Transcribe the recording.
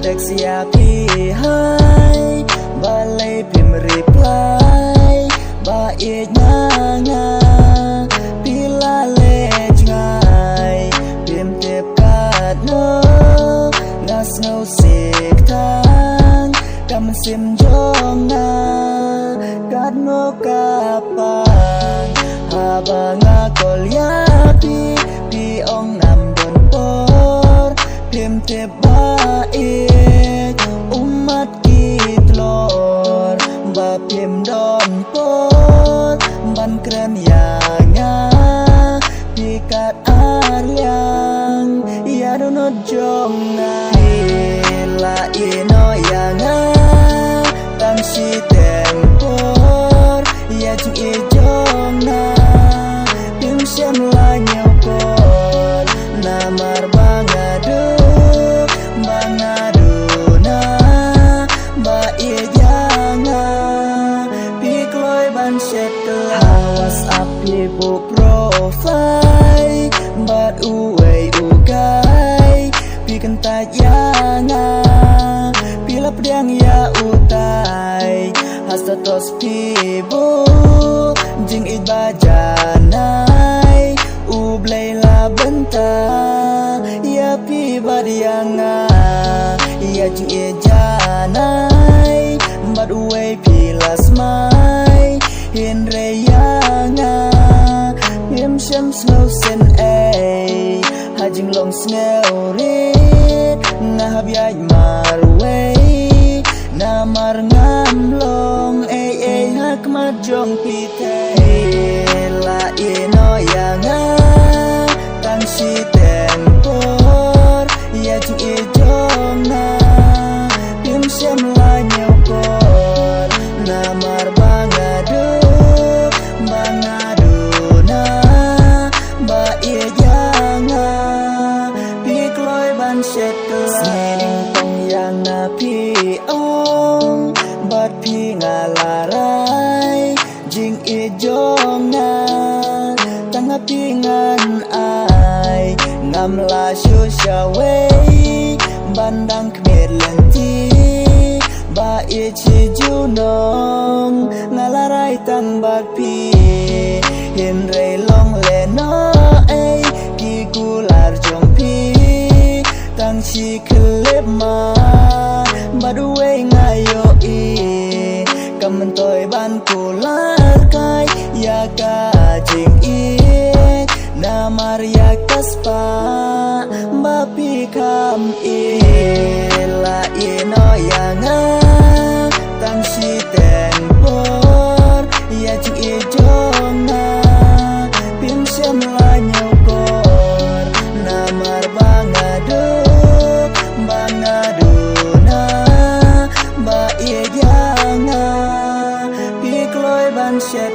text ya pi hai ba lay pim reply ba e nya nga pila le ngai pim tep kat no ngas no sik thang kam sim jong na kat no kapan ha ba nga kol ya pi ong nam don por pim tep ba e umat kitlor ba pim don por ban kren ya nga pikat aryang ya do not jong na la ino ya nga tang si tem por ya chung e jong na pim sem la nhau por na mar bangadu na ba e ya nga pi kloi ban set WhatsApp pi bu profile but uwei ugai pi kan ta ya nga pi lap diang ya utai hastatos pi bu jing it ba janai u blai la benta ya pi ba diang nga ya jing e janai but uwei pi las mai hin re ya nga him sham slow sen ai hajing long snell rit na hab ya mar wei na mar ngam long ai hak ma jong pi te la ino ya nga tang si ten por ya jing e jong na him sham la nhau por na mar bangadu na ba e ya nga pi kloi ban set sering tong yang na pi ong bat pi nga la rai jing e jong na tang pi ngan ai ngam la shu sha wei bandang kmet len ti ba e chi ju nong nga la rai tang bat pi hin re long le no ai ki gular jong pi tang chi klip ma ba du wei ngayo i kam toi ban kular kai ya ka jing i na mar ya kaspa ba pi kam i la i no ya nga tang si ten por ya jing i jong na pim sem la nhau kor na mar bangadu na ba e ya nga pi kloi ban set